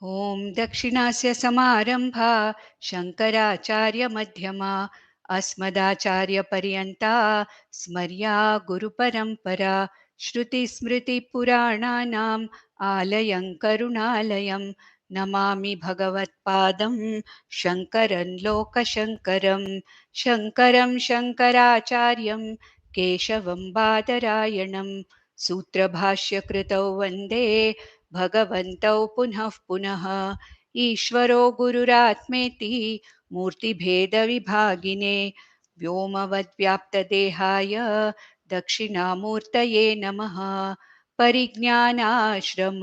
ॐ दक्षिणास्य समारम्भा शङ्कराचार्यमध्यमा अस्मदाचार्यपर्यन्ता स्मर्या गुरुपरम्परा श्रुतिस्मृतिपुराणानाम् आलयं करुणालयं नमामि भगवत्पादं शङ्करं लोकशङ्करं शङ्करं शङ्कराचार्यं केशवं बादरायणं सूत्रभाष्यकृतौ वन्दे भगवन्तौ पुनः पुनः ईश्वरो गुरुरात्मेति मूर्तिभेदविभागिने व्योमवद्व्याप्तदेहाय दक्षिणामूर्तये नमः। परिज्ञानाश्रम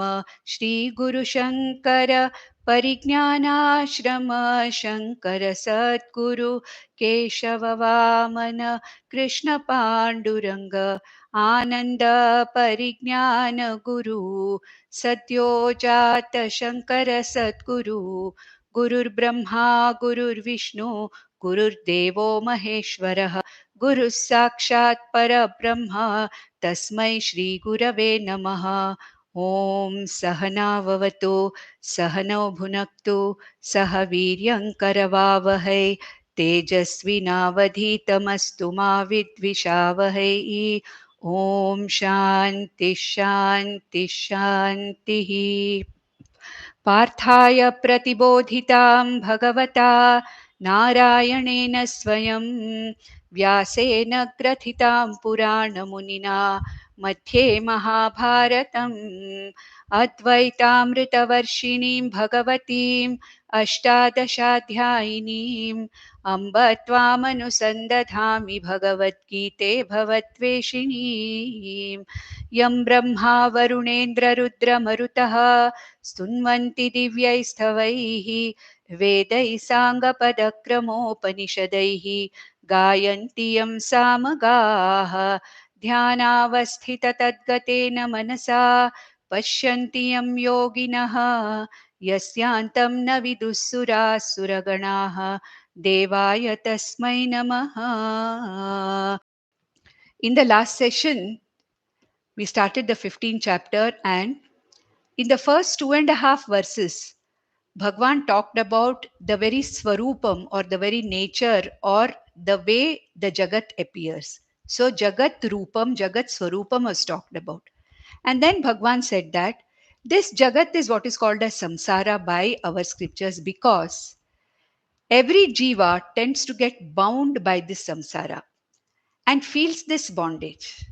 श्रीगुरुशङ्कर परिज्ञानाश्रम शङ्कर सद्गुरु केशववामन कृष्णपाण्डुरङ्ग आनन्द परिज्ञान गुरु सद्यो जात शङ्कर सद्गुरु गुरुर्ब्रह्मा गुरुर्विष्णु गुरुर्देवो महेश्वरः गुरुः साक्षात् परब्रह्म तस्मै श्रीगुरवे नमः। ॐ सहनाववतु सहनौ भुनक्तु सह वीर्यङ्करवावहै तेजस्विनावधीतमस्तु मा विद्विषावहै। ॐ शान्ति शान्ति शान्तिः। पार्थाय प्रतिबोधितां भगवता नारायणेन स्वयं व्यासेन ग्रथितां पुराणमुनिना मध्ये महाभारतम् अद्वैतामृतवर्षिणीं भगवतीम् अष्टादशाध्यायिनीम् अम्ब त्वामनुसन्दधामि भगवद्गीते भवद्वेषिणीम् यं ब्रह्मा वरुणेन्द्ररुद्रमरुतः स्तुन्वन्ति दिव्यैस्तवैः वेदैः साङ्गपदक्रमोपनिषदैः गायन्ति यं सामगाः ध्यानावस्थिततद्गतेन मनसा पश्यन्ति यं योगिनः यस्यान्तं न विदुःसुराः सुरगणाः देवाय तस्मै नमः. In the last session, we started the 15th chapter, and in the first 2.5 verses, Bhagwan talked about the very Swarupam, or the very nature, or the way the Jagat appears. So Jagat Rupam, Jagat Swarupam was talked about. And then Bhagwan said that this Jagat is what is called as samsara by our scriptures, because every jiva tends to get bound by this samsara and feels this bondage.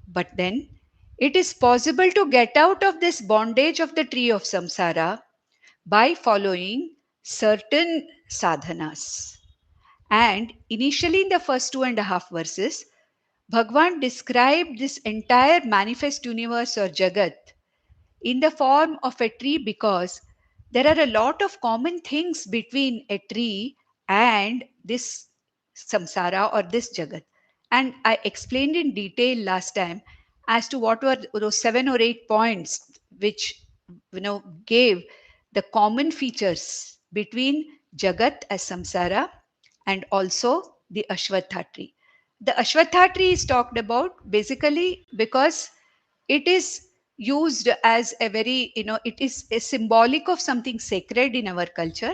But then it is possible to get out of this bondage of the tree of samsara by following certain sadhanas. And initially, in the first 2.5 verses, Bhagwan described this entire manifest universe or Jagat in the form of a tree, because there are a lot of common things between a tree and this samsara or this Jagat. And I explained in detail last time as to what were those 7 or 8 points which gave the common features between Jagat as samsara and also the Ashwatha tree. The Ashwatha tree is talked about basically because it is used as a very, it is a symbolic of something sacred in our culture.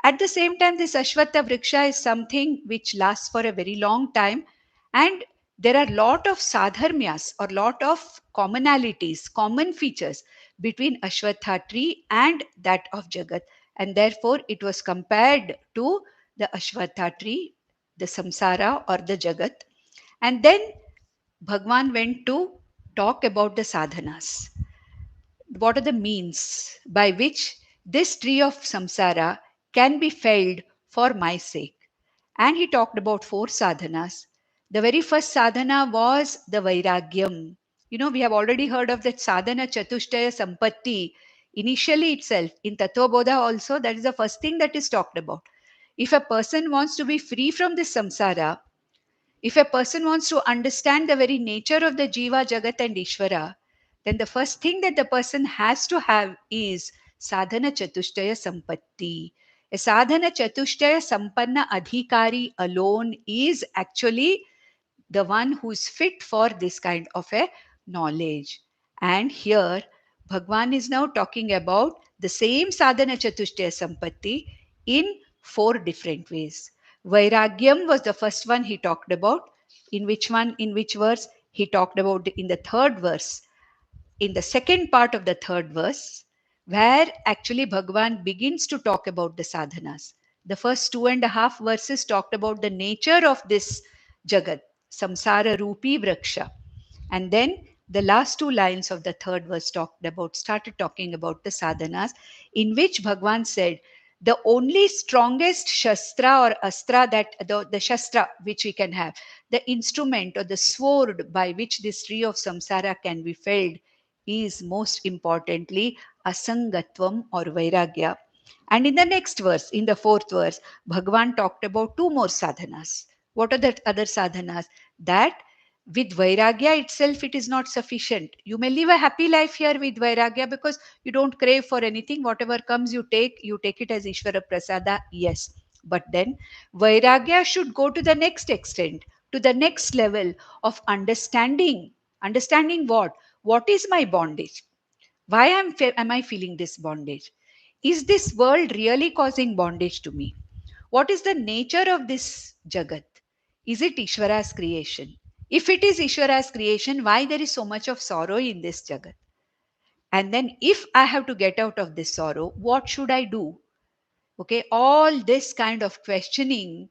At the same time, this Ashwatha Vriksha is something which lasts for a very long time, and there are lot of sadharmyas or lot of commonalities, common features between Ashwatha tree and that of Jagat, and therefore it was compared to the Ashwatha tree, the samsara or the Jagat. And then Bhagwan went to talk about the sadhanas. What are the means by which this tree of samsara can be felled for my sake? And he talked about 4 sadhanas. The very first sadhana was the vairagyam. We have already heard of that sadhana chatushtaya sampatti. Initially itself, in Tattvabodha also, that is the first thing that is talked about. If a person wants to be free from this samsara, if a person wants to understand the very nature of the Jiva, Jagat and Ishvara, then the first thing that the person has to have is sadhana chatushtaya sampatti. A sadhana chatushtaya sampanna adhikari alone is actually the one who is fit for this kind of a knowledge. And here Bhagwan is now talking about the same sadhana chatushtaya sampatti in four different ways. Vairagyam was the first one he talked about. In which verse? He talked about in the third verse, in the second part of the third verse, where actually Bhagavan begins to talk about the sadhanas. The first 2.5 verses talked about the nature of this Jagat, samsara rupi vraksha. And then the last two lines of the third verse started talking about the sadhanas, in which Bhagavan said, the only strongest shastra or astra, that the shastra which we can have, the instrument or the sword by which this tree of samsara can be felled, is most importantly asangatvam or vairagya. And in the next verse, in the fourth verse, Bhagavan talked about two more sadhanas. What are the other sadhanas? That with vairagya itself, it is not sufficient. You may live a happy life here with vairagya because you don't crave for anything. Whatever comes, you take it as Ishvara Prasada. Yes. But then vairagya should go to the next extent, to the next level of understanding. Understanding what? What is my bondage? Why am I feeling this bondage? Is this world really causing bondage to me? What is the nature of this Jagat? Is it Ishvara's creation? If it is Ishvara's creation, why there is so much of sorrow in this Jagat? And then if I have to get out of this sorrow, what should I do? Okay, all this kind of questioning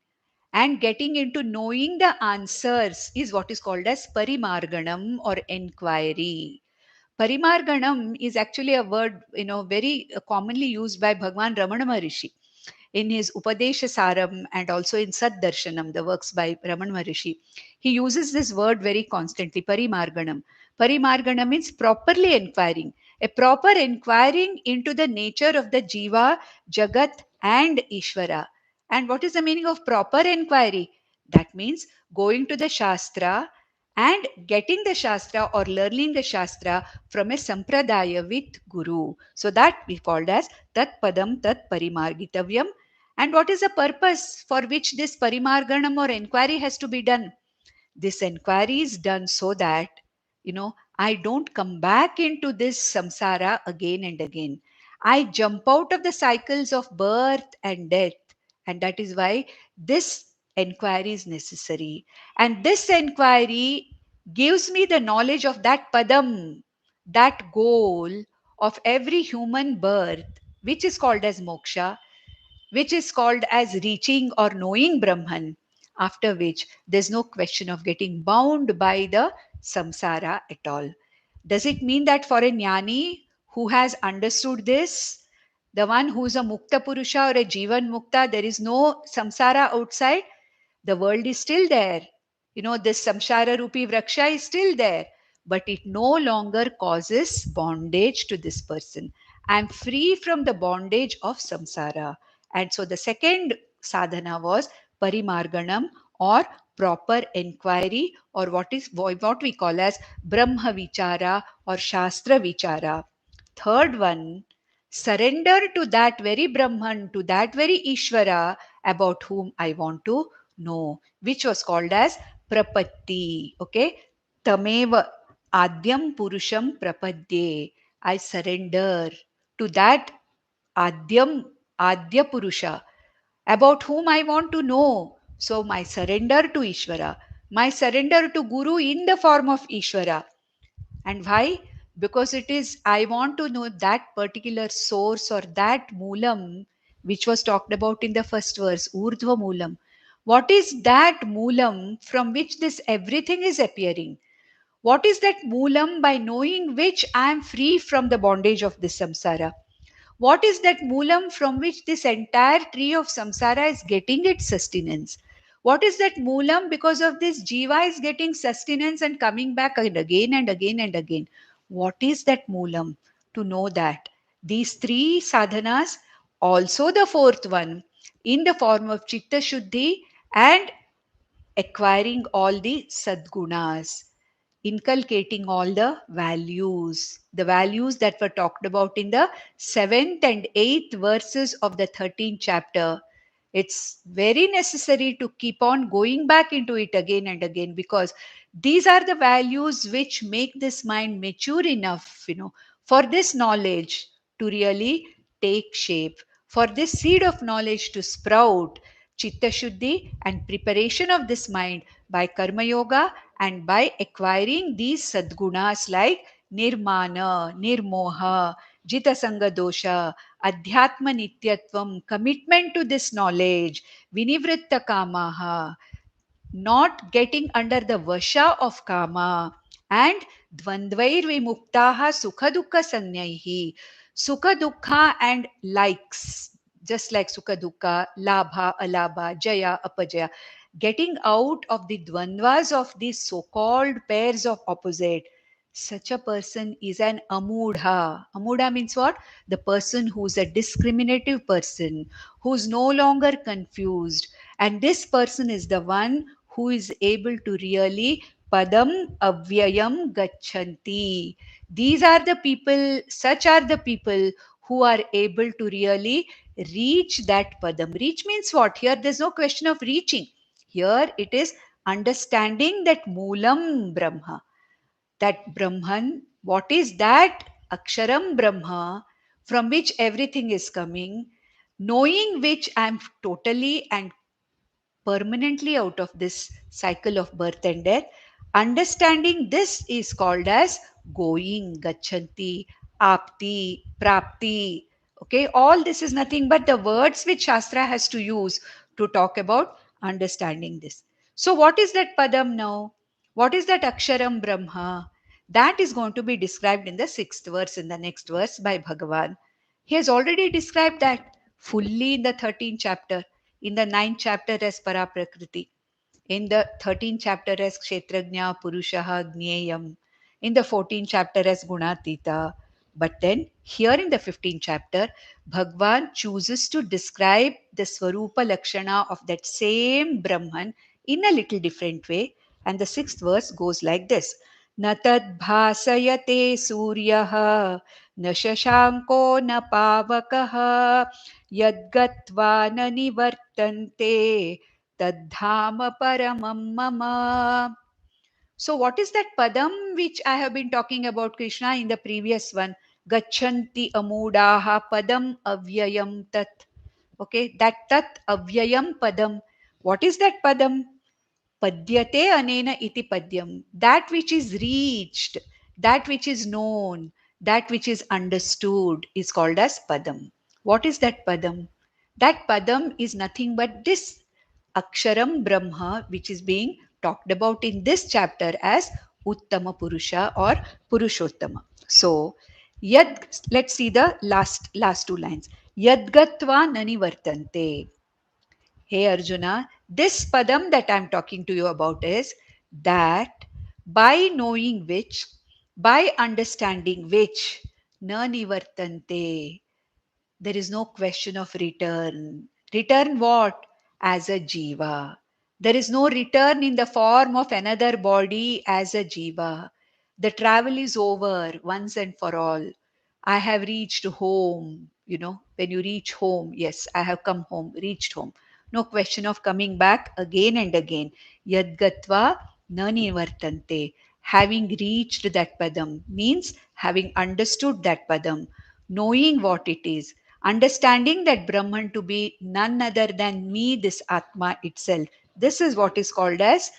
and getting into knowing the answers is what is called as parimarganam or inquiry. Parimarganam is actually a word, very commonly used by Bhagwan Ramana Maharishi in his Upadesha Saram and also in Sad Darshanam, the works by Ramana Maharishi. He uses this word very constantly, Parimarganam. Parimarganam means properly inquiring, a proper inquiring into the nature of the Jiva, Jagat, and Ishvara. And what is the meaning of proper inquiry? That means going to the Shastra and getting the Shastra or learning the Shastra from a Sampradaya with Guru. So that we called as Tat Padam Tat Parimargitavyam. And what is the purpose for which this Parimarganam or inquiry has to be done? This inquiry is done so that, I don't come back into this samsara again and again. I jump out of the cycles of birth and death. And that is why this inquiry is necessary. And this inquiry gives me the knowledge of that padam, that goal of every human birth, which is called as moksha, which is called as reaching or knowing Brahman, after which there's no question of getting bound by the samsara at all. Does it mean that for a jnani who has understood this, the one who is a mukta purusha or a jivan mukta, there is no samsara outside? The world is still there. This samsara rupi vraksha is still there, but it no longer causes bondage to this person. I am free from the bondage of samsara. And so the second sadhana was parimarganam or proper inquiry, or what we call as brahma vichara or shastra vichara. Third one, surrender to that very Brahman, to that very Ishvara about whom I want to know, which was called as prapatti. Okay, tameva adyam purusham prapadye. I surrender to that adyam, adya purusha about whom I want to know. So my surrender to Ishvara, my surrender to Guru in the form of Ishvara. And why? Because it is, I want to know that particular source or that moolam, which was talked about in the first verse, Urdhva Moolam. What is that moolam from which this everything is appearing? What is that moolam by knowing which I am free from the bondage of this samsara? What is that moolam from which this entire tree of samsara is getting its sustenance? What is that moolam because of this jiva is getting sustenance and coming back again and again and again? What is that moolam? To know that these three sadhanas, also the fourth one, in the form of chitta shuddhi and acquiring all the sadgunas, inculcating all the values that were talked about in the 7th and 8th verses of the 13th chapter. It's very necessary to keep on going back into it again and again, because these are the values which make this mind mature enough, for this knowledge to really take shape, for this seed of knowledge to sprout, chitta shuddhi and preparation of this mind by karma yoga and by acquiring these sadgunas like nirmana, nirmoha, jita sanga dosha, adhyatma nityatvam, commitment to this knowledge, vinivritta kamaha, not getting under the vasha of kama, and dvandvair vimuktaha sukha dukkha sanyaihi, sukha dukkha and likes, just like sukha dukkha, labha, alabha, jaya, apajaya, getting out of the dvandvas of these so-called pairs of opposite. Such a person is an amudha. Amudha means what? The person who's a discriminative person, who's no longer confused. And this person is the one who is able to really padam avyayam gachanti. These are the people, such are the people who are able to really reach that padam. Reach means what? Here there's no question of reaching. Here it is understanding that Moolam Brahma, that Brahman, what is that Aksharam Brahma from which everything is coming, knowing which I am totally and permanently out of this cycle of birth and death. Understanding this is called as going, gachanti, apti, prapti. Okay, all this is nothing but the words which Shastra has to use to talk about understanding this. So, what is that padam now? What is that aksharam brahma? That is going to be described in the sixth verse, in the next verse by Bhagavan. He has already described that fully in the 13th chapter, in the ninth chapter as Paraprakriti, in the 13th chapter as Kshetrajna Purushaha Gneyam, in the 14th chapter as Gunatita. But then here in the 15th chapter, Bhagwan chooses to describe the Swarupa Lakshana of that same Brahman in a little different way. And the sixth verse goes like this. न तद्भासयते सूर्यः न शशाङ्को न पावकः यद्गत्वा न निवर्तन्ते तद्धधाम paramam mama. So what is that padam which I have been talking about, Krishna, in the previous one? Gachanti amudaha padam avyayam tat. Okay, that tat avyayam padam. What is that padam? Padyate anena iti padyam. That which is reached, that which is known, that which is understood is called as padam. What is that padam? That padam is nothing but this Aksharam Brahma, which is being talked about in this chapter as Uttama Purusha or Purushottama. So, yad, let's see the last two lines. Yadgatva nani vartante. Hey Arjuna, this padam that I'm talking to you about is that by knowing which, by understanding which, na nivartante, there is no question of return. Return what? As a jiva. There is no return in the form of another body as a jiva. The travel is over once and for all. I have reached home. You know, when you reach home, yes, I have come home, reached home. No question of coming back again and again. Yadgatva nani vartante. Having reached that padam means having understood that padam, knowing what it is, understanding that Brahman to be none other than me, this Atma itself. This is what is called as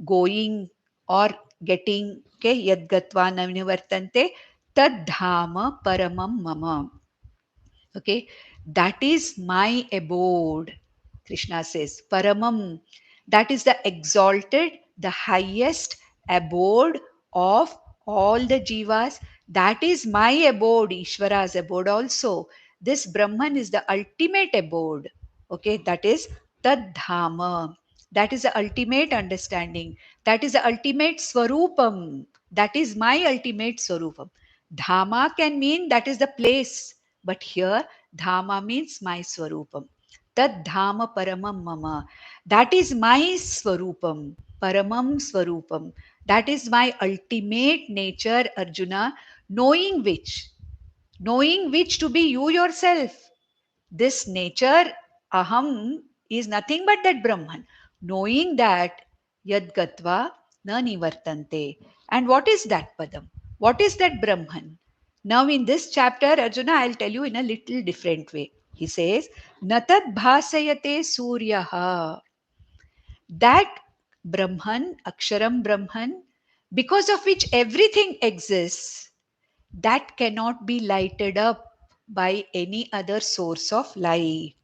going or getting. Okay, yadgatva nanivartante tad dhama paramam mama. Okay, that is my abode. Krishna says, Paramam, that is the exalted, the highest abode of all the jivas. That is my abode, Ishvara's abode also. This Brahman is the ultimate abode. Okay, that is Tadhama. That is the ultimate understanding. That is the ultimate Swarupam. That is my ultimate Swarupam. Dhama can mean that is the place, but here Dhama means my Swarupam. Tad Dhama Paramam Mama. That is my Swarupam. Paramam Swarupam. That is my ultimate nature, Arjuna, knowing which to be you yourself. This nature, Aham, is nothing but that Brahman. Knowing that, Yadgatva na nivartante. And what is that Padam? What is that Brahman? Now, in this chapter, Arjuna, I'll tell you in a little different way. He says, Natat bhasayate suryaha. That Brahman, Aksharam Brahman, because of which everything exists, that cannot be lighted up by any other source of light.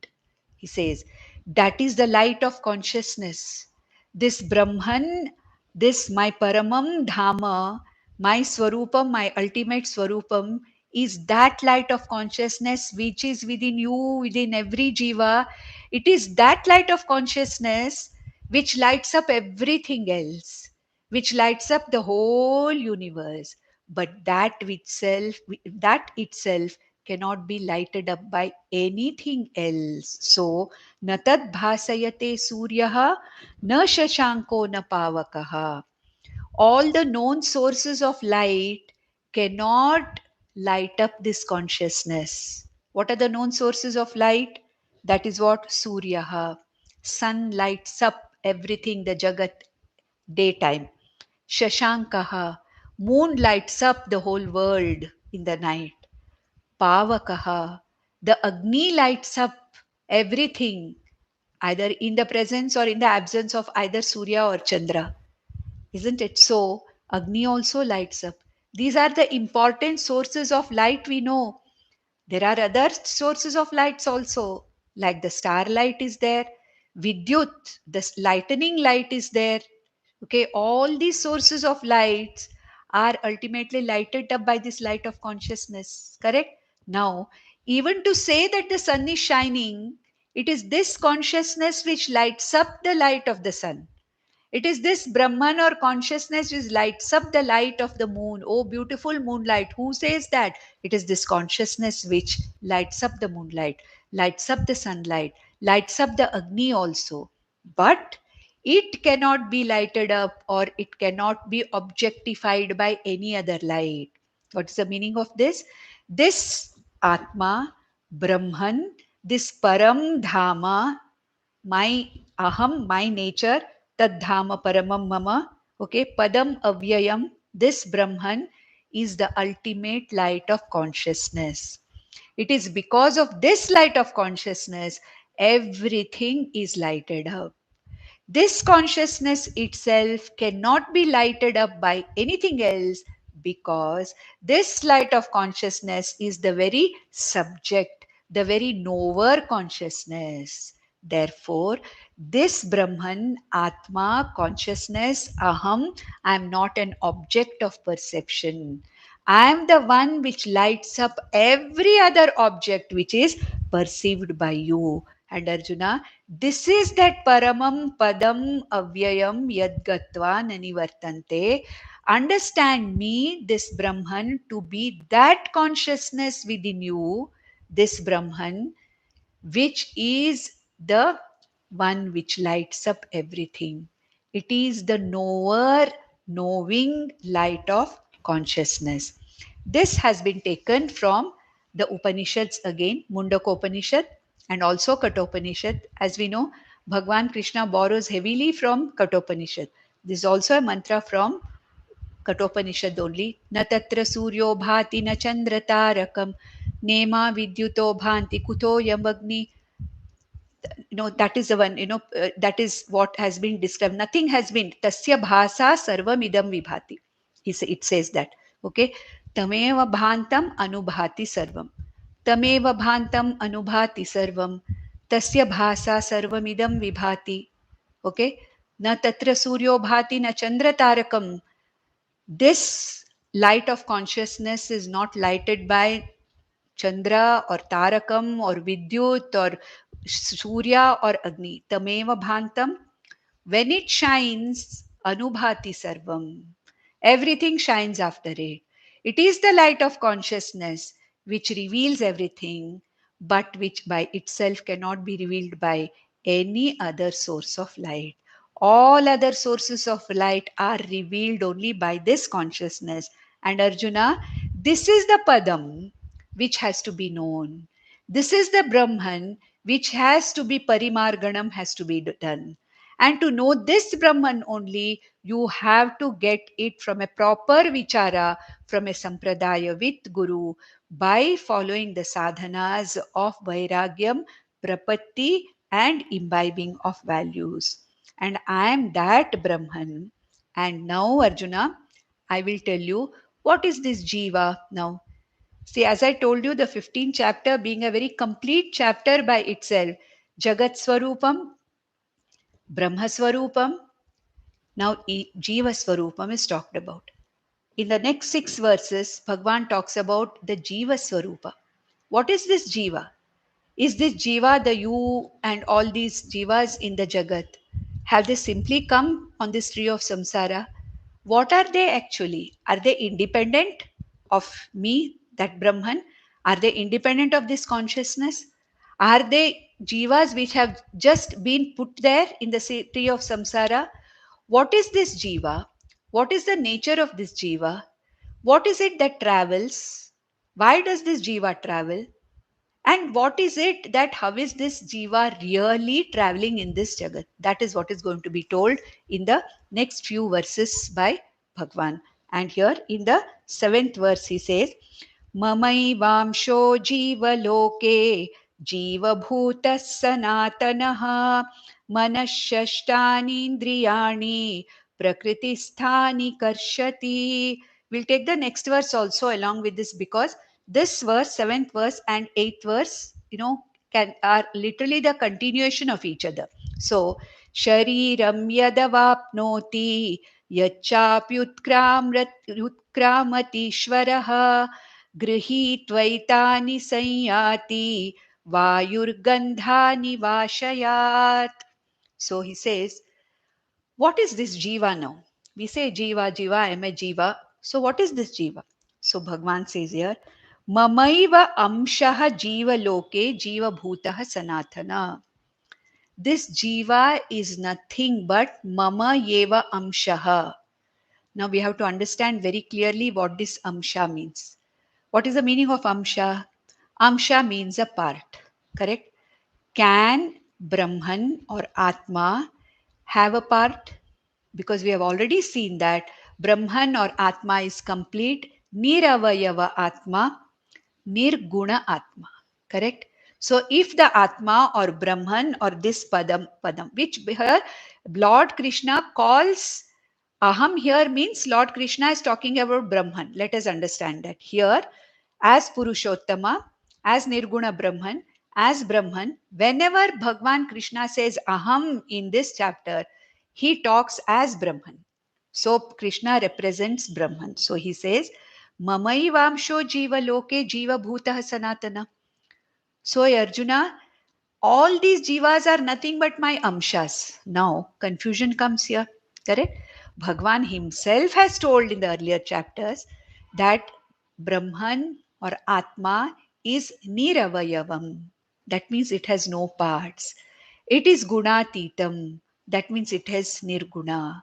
He says, that is the light of consciousness. This Brahman, this my Paramam Dhama, my Swarupam, my ultimate Swarupam, is that light of consciousness which is within you, within every jiva. It is that light of consciousness which lights up everything else, which lights up the whole universe. But that itself cannot be lighted up by anything else. So, na tad bhasayate suryaha, na shashanko na pavakaha. All the known sources of light cannot light up this consciousness. What are the known sources of light? That is what suryaha. Sun lights up everything, the jagat, daytime. Shashankaha. Moon lights up the whole world in the night. Pavakaha, the Agni lights up everything, either in the presence or in the absence of either Surya or Chandra. Isn't it so? Agni also lights up. These are the important sources of light we know. There are other sources of lights also, like the starlight is there, Vidyut, the lightning light is there. Okay, all these sources of lights are ultimately lighted up by this light of consciousness. Correct? Now, even to say that the sun is shining, it is this consciousness which lights up the light of the sun. It is this Brahman or consciousness which lights up the light of the moon. Oh, beautiful moonlight. Who says that? It is this consciousness which lights up the moonlight, lights up the sunlight, lights up the Agni also. But it cannot be lighted up or it cannot be objectified by any other light. What is the meaning of this? This Atma, Brahman, this Param Dhama, my aham, my nature, tadhama paramam mama, okay, padam avyayam, this Brahman is the ultimate light of consciousness. It is because of this light of consciousness, everything is lighted up. This consciousness itself cannot be lighted up by anything else because this light of consciousness is the very subject, the very knower consciousness. Therefore, this Brahman, Atma, consciousness, Aham, I am not an object of perception. I am the one which lights up every other object which is perceived by you. And Arjuna, this is that paramam padam avyayam yadgatva nanivartante. Understand me, this Brahman, to be that consciousness within you, this Brahman, which is the one which lights up everything. It is the knower, knowing light of consciousness. This has been taken from the Upanishads again, Mundaka Upanishad and also Kathopanishad. As we know, Bhagwan Krishna borrows heavily from Kathopanishad. This is also a mantra from Kathopanishad only. Na tatra suryo bhati na chandra tarakam nema vidyuto bhanti kuto yamagni. That is the one, that is what has been described. Nothing has been. Tasya bhasa sarvam idam vibhati. It says that. Okay. Tameva bhantam anubhati sarvam. Tameva bhantam anubhati sarvam. Tasya bhasa sarvam idam vibhati. Okay. Na tatra suryo bhati na chandra tarakam. This light of consciousness is not lighted by Chandra or Tarakam or Vidyut or Surya or Agni. Tameva Bhantam. When it shines, Anubhati Sarvam. Everything shines after it. It is the light of consciousness which reveals everything, but which by itself cannot be revealed by any other source of light. All other sources of light are revealed only by this consciousness. And Arjuna, this is the Padam which has to be known. This is the Brahman which has to be Parimarganam, has to be done. And to know this Brahman only, you have to get it from a proper vichara, from a sampradaya with Guru, by following the sadhanas of Vairagyam, Prapatti, and imbibing of values. And I am that Brahman. And now, Arjuna, I will tell you what is this Jiva now. See, as I told you, the 15th chapter being a very complete chapter by itself, Jagat Swarupam, Brahma Swarupam, now Jiva Swarupam is talked about. In the next 6 verses, Bhagwan talks about the Jiva Swarupa. What is this Jiva? Is this Jiva the you and all these Jivas in the Jagat? Have they simply come on this tree of samsara? What are they actually? Are they independent of me, that Brahman? Are they independent of this consciousness? Are they Jivas which have just been put there in the tree of samsara? What is this Jiva? What is the nature of this Jiva? What is it that travels? Why does this Jiva travel? And what is it that how is this Jiva really traveling in this Jagat? That is what is going to be told in the next few verses by Bhagwan. And here in the 7th verse he says, Mamaivamsho Jiva Loke Jiva Bhutas Sanatanaha Manashashtani Indriyani Prakritisthani Karshati. We'll take the next verse also along with this, because this verse, 7th verse and 8th verse, are literally the continuation of each other. So, Shariram Yadavapnoti Yachapyutkramati Grihitvaitani Sanyati Vayurgandhani Vashayat. So he says, what is this Jiva now? We say Jiva, Jiva, I am a Jiva. So what is this Jiva? So Bhagwan says here, Mamaiva Amshaha Jiva Loke Jiva Bhutaha Sanatana. This Jiva is nothing but Mama Yeva Amshaha. Now we have to understand very clearly what this Amsha means. What is the meaning of Amsha? Amsha means a part, correct? Can Brahman or Atma have a part? Because we have already seen that Brahman or Atma is complete, Niravayava Atma, Nirguna Atma. Correct? So if the Atma or Brahman or this Padam, which here Lord Krishna calls Aham, here means Lord Krishna is talking about Brahman. Let us understand that. Here, as Purushottama, as Nirguna Brahman, as Brahman, whenever Bhagwan Krishna says Aham in this chapter, he talks as Brahman. So Krishna represents Brahman. So he says, Mamai Vamsho Jiva Loke Jiva Bhutah Sanatana. So Arjuna, all these jivas are nothing but my amshas. Now, confusion comes here. Correct? Bhagwan himself has told in the earlier chapters that Brahman or Atma is Niravayavam. That means it has no parts. It is Gunatitam. That means it has Nirguna.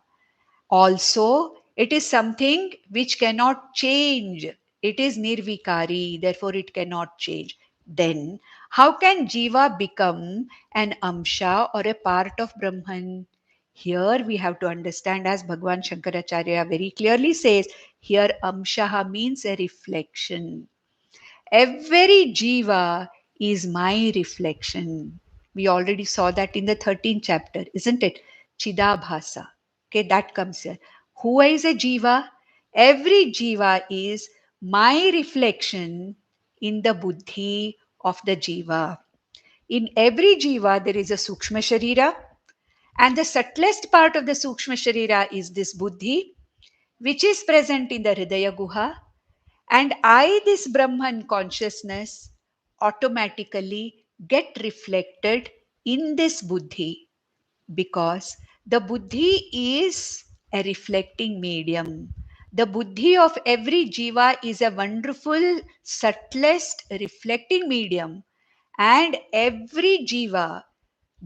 Also, it is something which cannot change. It is nirvikari, therefore it cannot change. Then, how can Jiva become an amsha or a part of Brahman? Here we have to understand, as Bhagwan Shankaracharya very clearly says, here amshaha means a reflection. Every Jiva is my reflection. We already saw that in the 13th chapter, isn't it? Chidabhasa. Okay, that comes here. Who is a Jiva? Every Jiva is my reflection in the buddhi of the Jiva. In every Jiva, there is a Sukshma Sharira, and the subtlest part of the Sukshma Sharira is this buddhi, which is present in the Hridaya Guha. And I, this Brahman consciousness, automatically get reflected in this buddhi, because the buddhi is a reflecting medium. The buddhi of every jiva is a wonderful, subtlest reflecting medium, and every jiva,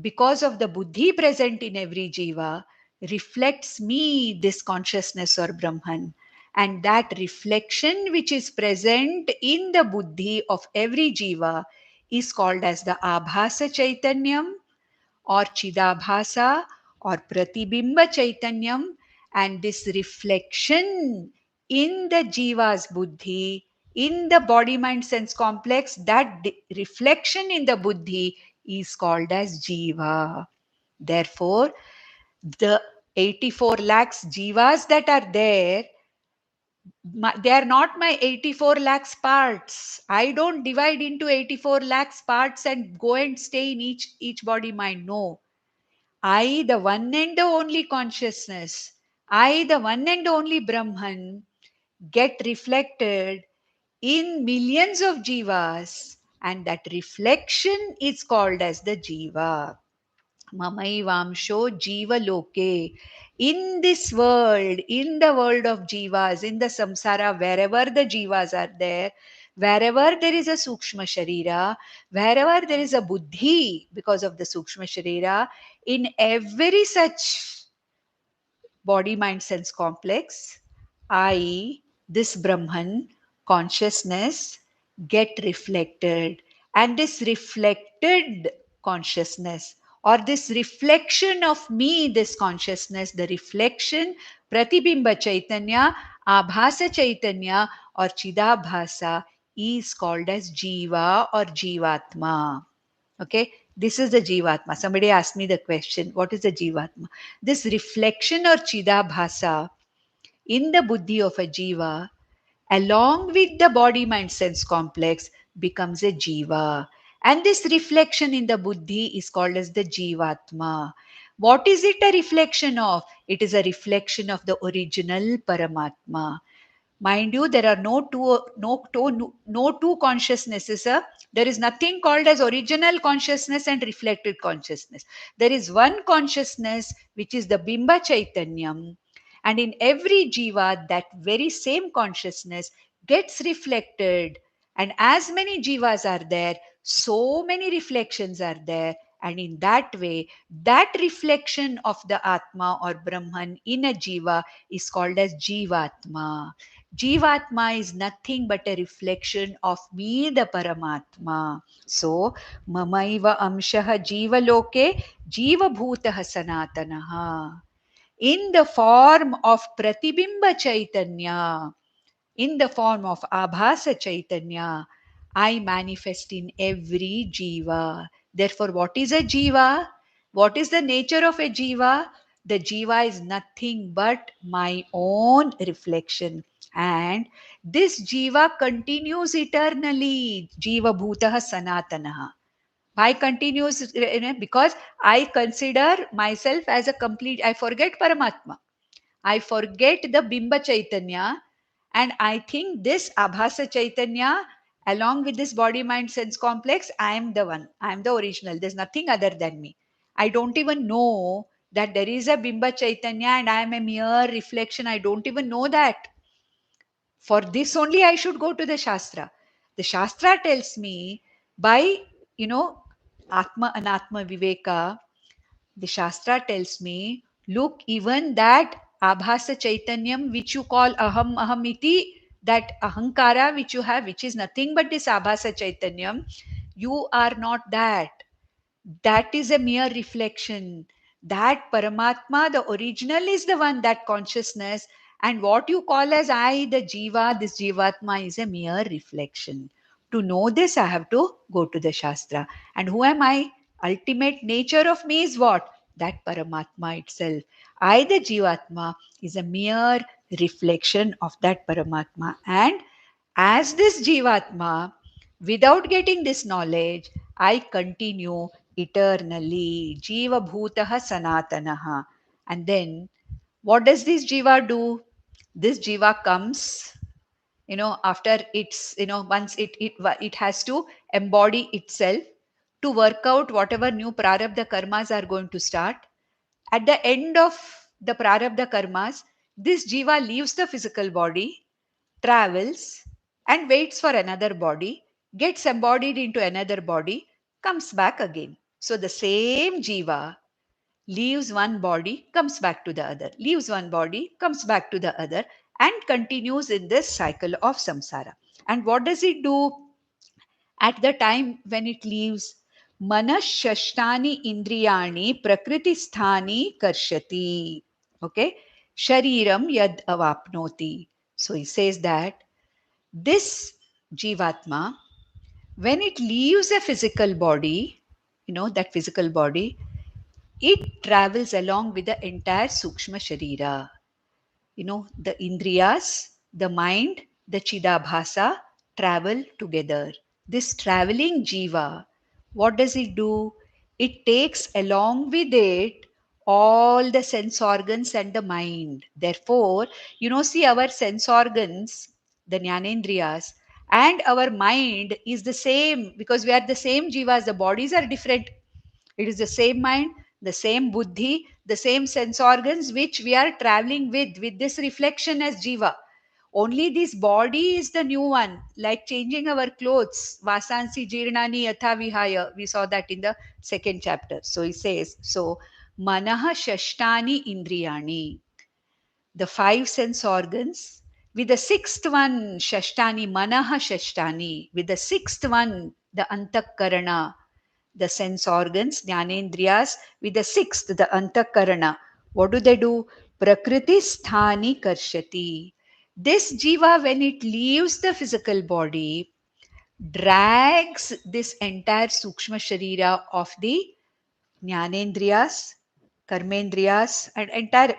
because of the buddhi present in every jiva, reflects me, this consciousness or Brahman. And that reflection which is present in the buddhi of every jiva is called as the Abhasa Chaitanyam or Chidabhasa or Pratibimba Chaitanyam, and this reflection in the Jiva's Buddhi, in the body mind sense complex, that reflection in the Buddhi is called as Jiva. Therefore, the 84 lakhs Jivas that are there, they are not my 84 lakhs parts. I don't divide into 84 lakhs parts and go and stay in each body mind. No. I, the one and the only consciousness, I, the one and only Brahman, get reflected in millions of jivas, and that reflection is called as the jiva. Mamaivamsho jiva loke. In this world, in the world of jivas, in the samsara, wherever the jivas are there, wherever there is a sukshma sharira, wherever there is a buddhi because of the sukshma sharira, in every such body mind sense complex, I, this Brahman, consciousness, get reflected. And this reflected consciousness, or this reflection of me, this consciousness, the reflection, Pratibimba Chaitanya, Abhasa Chaitanya, or Chidabhasa, is called as Jiva or Jivatma. Okay, this is the Jivatma. Somebody asked me the question, what is the Jivatma? This reflection or Chidabhasa in the buddhi of a Jiva, along with the body mind sense complex, becomes a Jiva. And this reflection in the buddhi is called as the Jivatma. What is it a reflection of? It is a reflection of the original Paramatma. Mind you, there are no two consciousnesses. There is nothing called as original consciousness and reflected consciousness. There is one consciousness which is the Bimba Chaitanyam, and in every jiva, that very same consciousness gets reflected. And as many jivas are there, so many reflections are there. And in that way, that reflection of the Atma or Brahman in a jiva is called as Jivatma. Jivatma is nothing but a reflection of me, the Paramatma. So, Mamaiva Amshaha Jiva Loke Jiva Bhutaha Sanatanaha. In the form of Pratibimba Chaitanya, in the form of Abhasa Chaitanya, I manifest in every jiva. Therefore, what is a jiva? What is the nature of a jiva? The jiva is nothing but my own reflection. And this jiva continues eternally. Jiva bhutaha sanatanaha. Why continues? Because I consider myself as a complete, I forget Paramatma. I forget the Bimba Chaitanya, and I think this Abhasa Chaitanya, along with this body mind sense complex, I am the one. I am the original. There's nothing other than me. I don't even know that there is a Bimba Chaitanya and I am a mere reflection. I don't even know that. For this only I should go to the Shastra. The Shastra tells me by, Atma Anatma Viveka, the Shastra tells me, look, even that Abhasa Chaitanyam, which you call Aham Ahamiti, that Ahankara which you have, which is nothing but this Abhasa Chaitanyam, you are not that. That is a mere reflection. That Paramatma, the original, is the one, that consciousness. And what you call as I, the Jiva, this Jivatma, is a mere reflection. To know this, I have to go to the Shastra. And who am I? Ultimate nature of me is what? That Paramatma itself. I, the Jivatma, is a mere reflection of that Paramatma. And as this Jivatma, without getting this knowledge, I continue eternally. Jiva bhutaha sanatanaha. And then, what does this Jiva do? This Jiva comes, after it's, once it has to embody itself to work out whatever new prarabdha karmas are going to start. At the end of the prarabdha karmas, this Jiva leaves the physical body, travels, and waits for another body, gets embodied into another body, comes back again. So the same Jiva leaves one body, comes back to the other, leaves one body, comes back to the other, and continues in this cycle of samsara. And what does it do at the time when it leaves? Manashashtani indriyani prakritisthani karshati. Okay. Shariram yad avapnoti. So he says that this Jivatma, when it leaves a physical body, that physical body, it travels along with the entire Sukshma Sharira. The Indriyas, the mind, the Chidabhasa travel together. This traveling Jiva, what does it do? It takes along with it all the sense organs and the mind. Therefore, see our sense organs, the Jnanendriyas, and our mind is the same because we are the same Jivas. The bodies are different. It is the same mind, the same buddhi, the same sense organs which we are traveling with this reflection as jiva. Only this body is the new one, like changing our clothes. Vasansi jirnani yatha vihaya. We saw that in the second chapter. So he says, so manaha shashtani indriyani, the five sense organs, with the sixth one, shashtani, manaha shashtani, with the sixth one, the antakarana, the sense organs, jnanendriyas, with the sixth, the antakarana. What do? Prakriti sthani karshati. This jiva, when it leaves the physical body, drags this entire sukshma sharira of the jnanendriyas, karmendriyas, and entire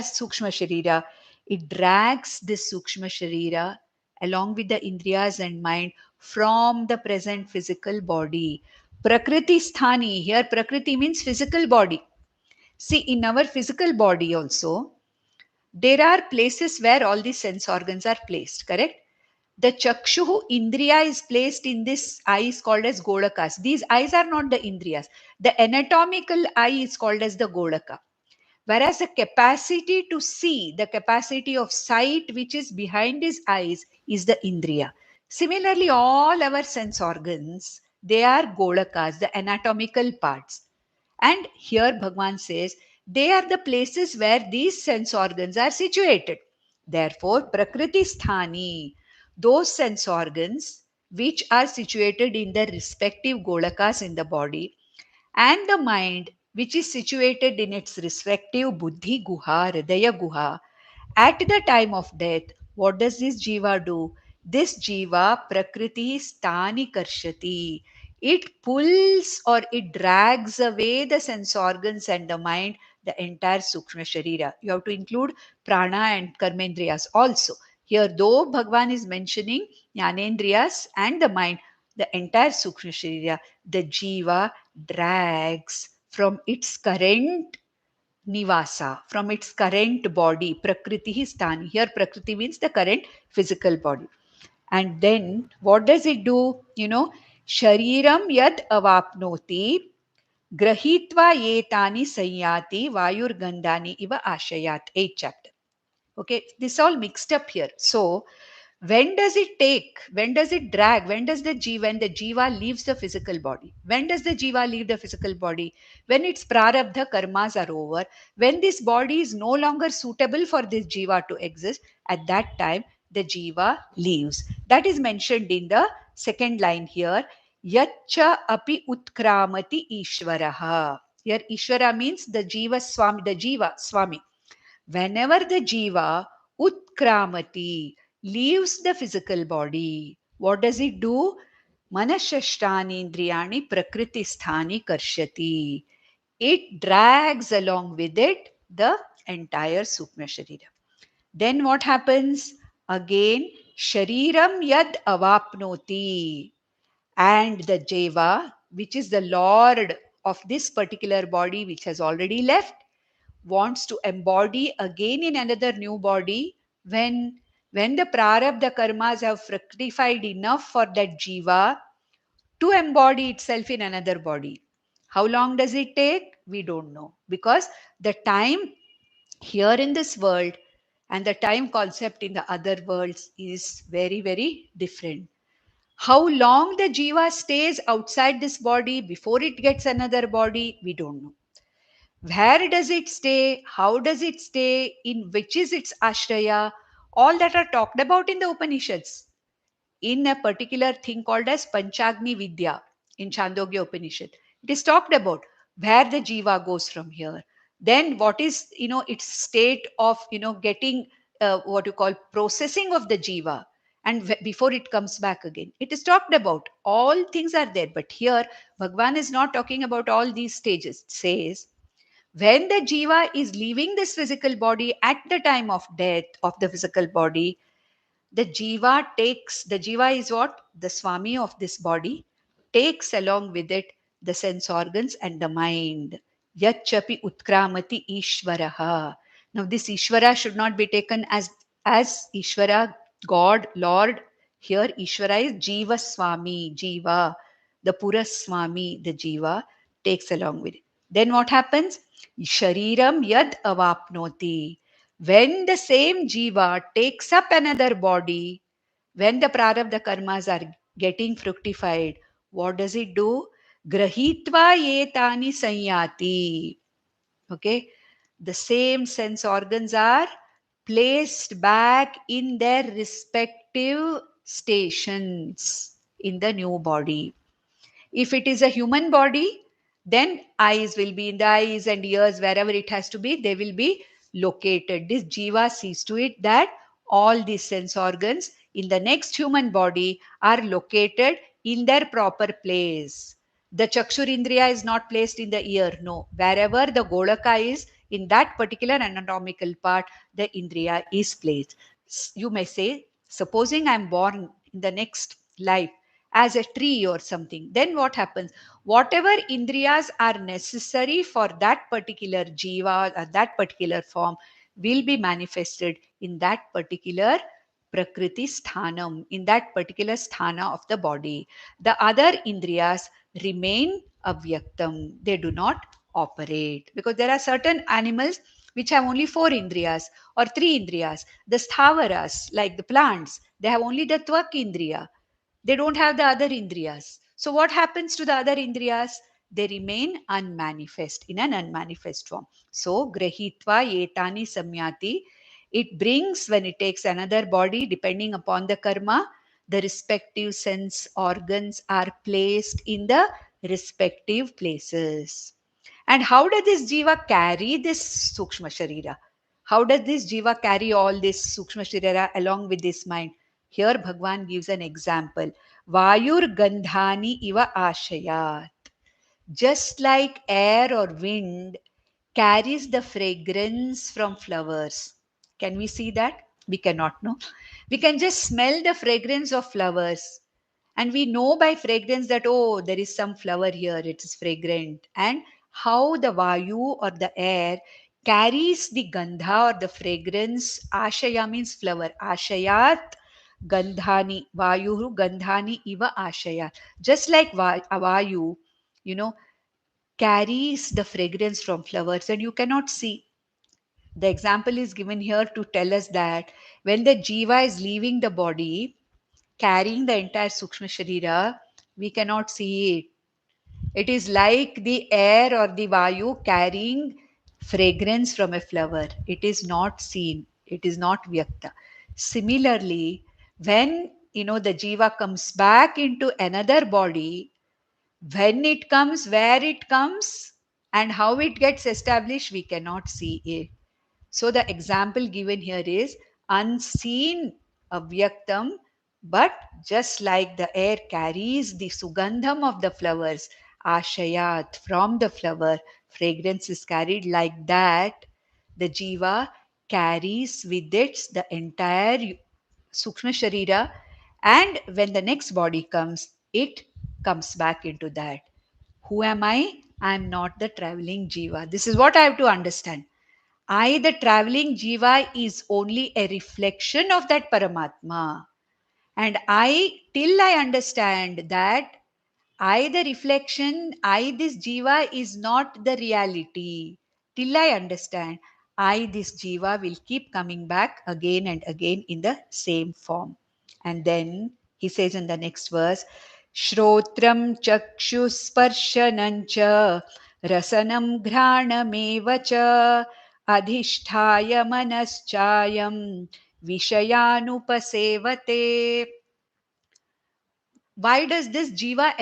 sukshma sharira. It drags this sukshma sharira along with the indriyas and mind from the present physical body. Prakriti sthani, here prakriti means physical body. See, in our physical body also, there are places where all the sense organs are placed, correct? The chakshuhu indriya is placed in this eye is called as golakas. These eyes are not the indriyas. The anatomical eye is called as the golaka. Whereas the capacity to see, the capacity of sight which is behind his eyes is the indriya. Similarly, all our sense organs, they are golakas, the anatomical parts. And here Bhagwan says, they are the places where these sense organs are situated. Therefore, Prakriti Sthani, those sense organs which are situated in their respective golakas in the body, and the mind which is situated in its respective buddhi guha, hridaya guha, at the time of death, what does this jiva do? This jiva prakriti stani karshati. It pulls or it drags away the sense organs and the mind, the entire sukshma sharira. You have to include prana and karmendriyas also. Here, though Bhagwan is mentioning jnanendriyas and the mind, the entire sukshma sharira, the jiva drags from its current nivasa, from its current body, prakriti stani. Here, prakriti means the current physical body. And then, what does it do? Shariram yad avapnoti, grahitva yetani sanyati vayurgandhani iva ashayat. 8th chapter. Okay, this all mixed up here. So, when does it take? When does it drag? When the jiva leaves the physical body? When does the jiva leave the physical body? When its prarabdha karmas are over, when this body is no longer suitable for this jiva to exist, at that time the jiva leaves. That is mentioned in the second line here. Yacha api utkramati ishvaraha. Here Ishvara means the jiva swami. Whenever the jiva utkramati leaves the physical body, what does it do? Manashashtani indriyani prakriti sthani karshati. It drags along with it the entire sukma sharira. Then what happens? Again, shariram yad avapnoti. And the jiva, which is the lord of this particular body which has already left, wants to embody again in another new body when the prarabdha karmas have fructified enough for that jiva to embody itself in another body. How long does it take? We don't know, because the time here in this world and the time concept in the other worlds is very, very different. How long the jiva stays outside this body before it gets another body, we don't know. Where does it stay? How does it stay? In which is its ashraya? All that are talked about in the Upanishads in a particular thing called as Panchagni Vidya. in Chandogya Upanishad. It is talked about where the jiva goes from here. Then what is, its state of, getting what you call processing of the jiva, and before it comes back again. It is talked about. All things are there. But here, Bhagwan is not talking about all these stages. It says, when the jiva is leaving this physical body at the time of death of the physical body, the jiva is what? The Swami of this body takes along with it the sense organs and the mind. Yachapi utkramati Ishvaraha. Now, this Ishvara should not be taken as Ishvara, God, Lord. Here, Ishvara is Jiva Swami, Jiva, the Puraswami, the Jiva takes along with it. Then what happens? Shariram yad avapnoti. When the same jiva takes up another body, when the prarabdha karmas are getting fructified, what does it do? Grahitva yetani sanyati. Okay, the same sense organs are placed back in their respective stations in the new body. If it is a human body, then eyes will be in the eyes and ears, wherever it has to be, they will be located. This jiva sees to it that all these sense organs in the next human body are located in their proper place. The chakshurindriya is not placed in the ear, no. Wherever the golaka is, in that particular anatomical part, the indriya is placed. You may say, supposing I am born in the next life as a tree or something, then what happens? Whatever indriyas are necessary for that particular jiva or that particular form will be manifested in that particular prakriti sthanam, in that particular sthana of the body. The other indriyas remain avyaktam. They do not operate because there are certain animals which have only four indriyas or three indriyas. The sthavaras, like the plants, they have only the tvak indriya. They don't have the other indriyas. So what happens to the other indriyas? They remain unmanifest, in an unmanifest form. So grahitva etani samyati, it brings, when it takes another body, depending upon the karma, the respective sense organs are placed in the respective places. And how does this jiva carry this sukshma sharira? How does this jiva carry all this sukshma sharira along with this mind? Here Bhagwan gives an example. Vayur gandhani iva ashayat. Just like air or wind carries the fragrance from flowers. Can we see that? We cannot know. We can just smell the fragrance of flowers. And we know by fragrance that, oh, there is some flower here, it is fragrant. And how the vayu or the air carries the gandha or the fragrance. Ashaya means flower. Ashayat gandhani. Vayuhu gandhani iva ashayat. Just like vayu, you know, carries the fragrance from flowers and you cannot see. The example is given here to tell us that when the jiva is leaving the body, carrying the entire Sukshma Sharira, we cannot see it. It is like the air or the Vayu carrying fragrance from a flower. It is not seen. It is not Vyakta. Similarly, when the jiva comes back into another body, when it comes, where it comes, and how it gets established, we cannot see it. So the example given here is unseen avyaktam, but just like the air carries the sugandham of the flowers, ashayat, from the flower, fragrance is carried like that. The jiva carries with it the entire sukshma sharira, and when the next body comes, it comes back into that. Who am I? I am not the traveling jiva. This is what I have to understand. I, the traveling jiva, is only a reflection of that Paramatma. And till I understand that I, the reflection, I, this jiva, is not the reality. Till I understand, I, this jiva, will keep coming back again and again in the same form. And then he says in the next verse, Shrotram chakshusparshanam cha rasanam ghranameva cha adhishthaya manaschayam vishayanupasevate. Why does this jiva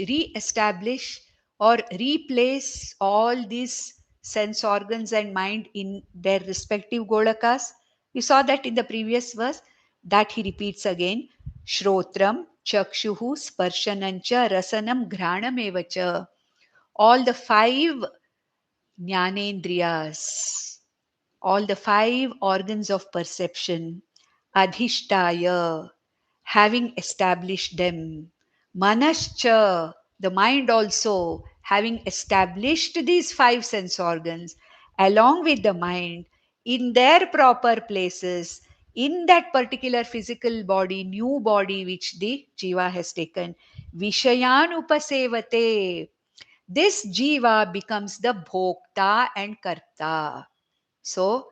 re-establish or replace all these sense organs and mind in their respective golakas? We saw that in the previous verse, that he repeats again. Shrotram, chakshuhu, sparshanancha, rasanam, ghranam evacha. All the five jnanendriyas, all the five organs of perception, adhishtaya, having established them, manascha, the mind also, having established these five sense organs, along with the mind, in their proper places, in that particular physical body, new body which the jiva has taken, vishayan upasevate. This jiva becomes the bhokta and karta. So,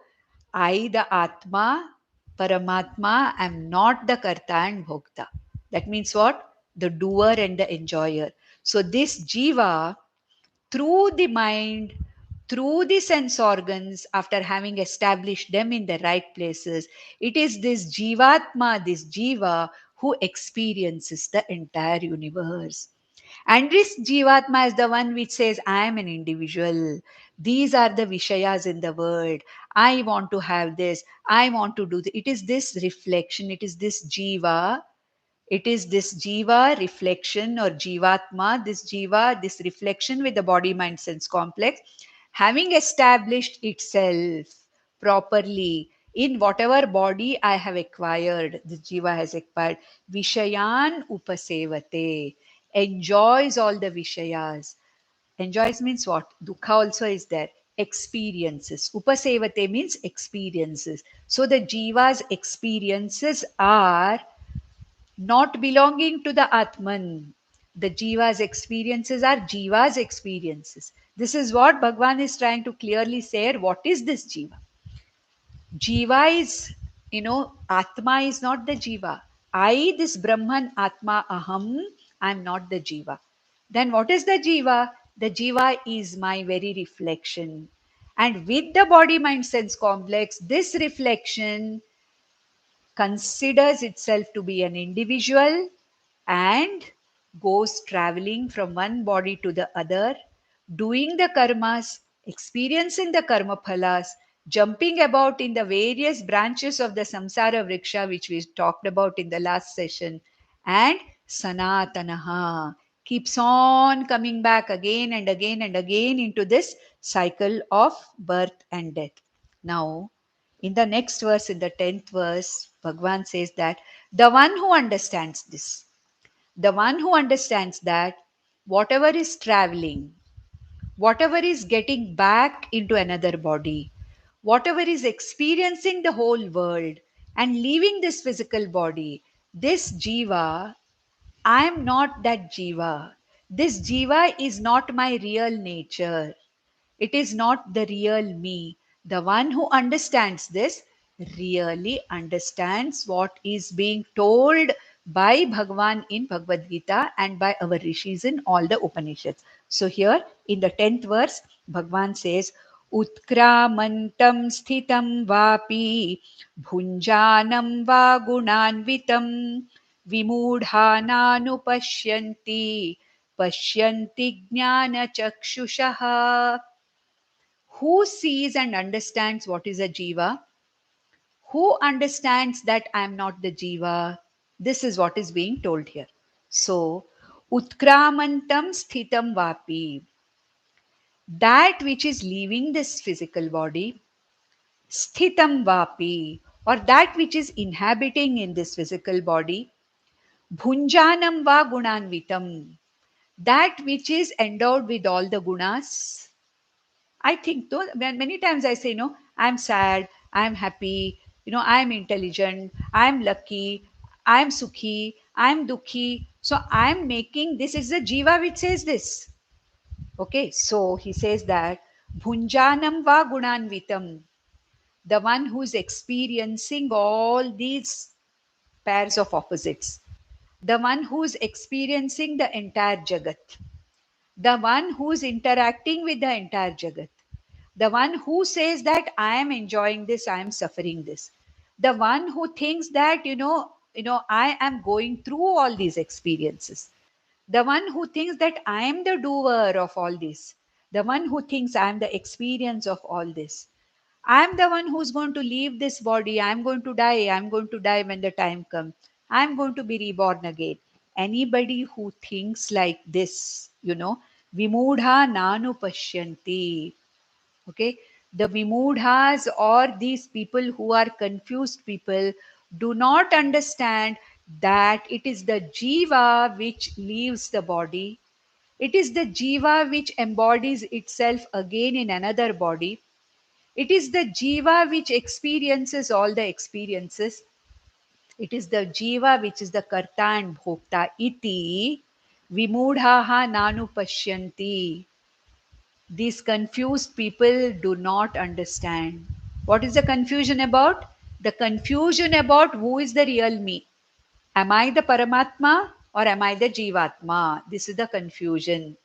I, the Atma, Paramatma, am not the Karta and Bhokta. That means what? The doer and the enjoyer. So, this Jiva, through the mind, through the sense organs, after having established them in the right places, it is this Jivatma, this Jiva, who experiences the entire universe. And this Jivatma is the one which says, I am an individual. These are the Vishayas in the world. I want to have this. I want to do this. It is this reflection. It is this Jiva. It is this Jiva reflection or Jivatma, this Jiva, this reflection with the body, mind, sense complex, having established itself properly in whatever body I have acquired, the Jiva has acquired, Vishayan upasevate, enjoys all the Vishayas. Enjoys means what? Dukha also is there. Experiences. Upasevate means experiences. So the Jiva's experiences are not belonging to the Atman. The Jiva's experiences are Jiva's experiences. This is what Bhagavan is trying to clearly say. What is this Jiva? Jiva is, Atma is not the Jiva. I, this Brahman, Atma, Aham, I am not the Jiva. Then what is the Jiva? The Jiva is my very reflection. And with the body, mind, sense complex, this reflection considers itself to be an individual and goes traveling from one body to the other, doing the karmas, experiencing the karma phalas, jumping about in the various branches of the samsara vriksha, which we talked about in the last session, and sanatanaha keeps on coming back again and again and again into this cycle of birth and death. Now, in the next verse, in the 10th verse, Bhagavan says that the one who understands this, the one who understands that whatever is traveling, whatever is getting back into another body, whatever is experiencing the whole world and leaving this physical body, this jiva, I am not that jiva. This jiva is not my real nature. It is not the real me. The one who understands this really understands what is being told by Bhagavan in Bhagavad Gita and by our rishis in all the Upanishads. So here in the 10th verse, Bhagavan says, Utkramantam sthitam vapi bhunjanam va gunanvitam vimudhananupashyanti pashyanti jnana chakshushaha. Who sees and understands what is a jiva? Who understands that I am not the jiva? This is what is being told here. So, utkramantam sthitam vapi. That which is leaving this physical body, sthitam vapi, or that which is inhabiting in this physical body, bhunjanam va gunanvitam. That which is endowed with all the gunas, I think though many times I say, no, I'm sad, I'm happy, I'm intelligent, I'm lucky, I'm sukhi, I'm dukhi. So I'm making this is the jiva which says this. Okay, so he says that bhunjanam va gunanvitam, the one who's experiencing all these pairs of opposites, the one who's experiencing the entire jagat, the one who's interacting with the entire jagat, the one who says that I am enjoying this, I am suffering this, the one who thinks that I am going through all these experiences. The one who thinks that I am the doer of all this, the one who thinks I am the experience of all this, I am the one who's going to leave this body, I am going to die, I am going to die when the time comes, I am going to be reborn again. Anybody who thinks like this, vimudha nanu pashyanti. Okay, the vimudhas or these people who are confused people do not understand that it is the jiva which leaves the body. It is the jiva which embodies itself again in another body. It is the jiva which experiences all the experiences. It is the jiva which is the karta and bhokta. Iti vimudhaha nanu pashyanti. These confused people do not understand. What is the confusion about? The confusion about who is the real me. Am I the Paramatma or am I the Jivatma? This is the confusion.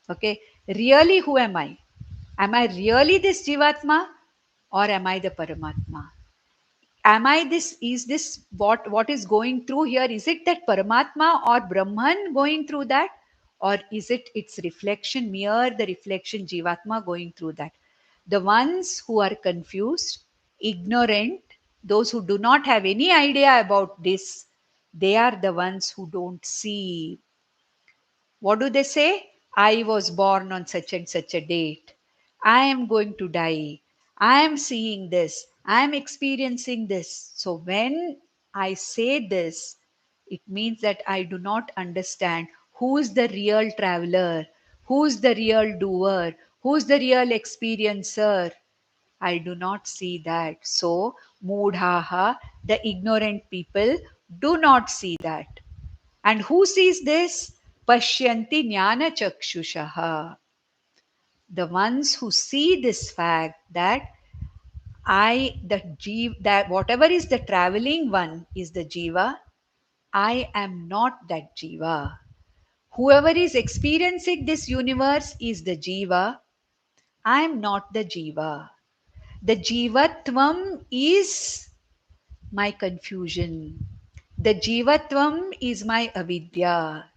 Okay. Really, who am I? Am I really this Jivatma or am I the Paramatma? Am I this? Is this what is going through here? Is it that Paramatma or Brahman going through that, or is it its reflection, mere the reflection Jivatma going through that? The ones who are confused, ignorant, those who do not have any idea about this, they are the ones who don't see. What do they say? I was born on such and such a date. I am going to die. I am seeing this. I am experiencing this. So when I say this, it means that I do not understand who is the real traveler, who is the real doer, who is the real experiencer. I do not see that. So, mudhaha, the ignorant people, do not see that. And who sees this? Pashyanti jnana chakshushaha. The ones who see this fact that that whatever is the traveling one is the jiva, I am not that jiva. Whoever is experiencing this universe is the jiva, I am not the jiva. The jivatvam is my confusion. The jivatvam is my avidya.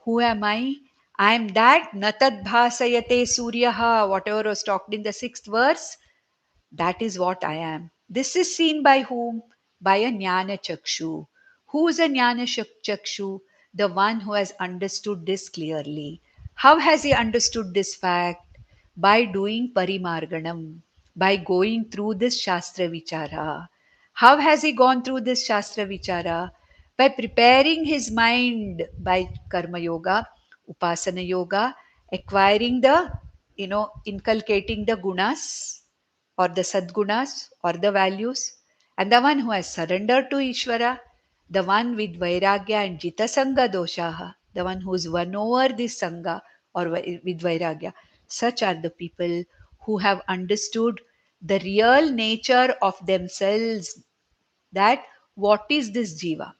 Who am I? I am that natad bhasayate suryaha, whatever was talked in the sixth verse. That is what I am. This is seen by whom? By a jnana chakshu. Who is a jnana chakshu? The one who has understood this clearly. How has he understood this fact? By doing parimarganam, by going through this shastra vichara. How has he gone through this shastra vichara? By preparing his mind by karma yoga, upasana yoga, acquiring inculcating the gunas or the sadgunas or the values, and the one who has surrendered to Ishvara, the one with vairagya and jitasanga doshaha, the one who is won over this sangha or with vairagya. Such are the people who have understood the real nature of themselves, that what is this jiva?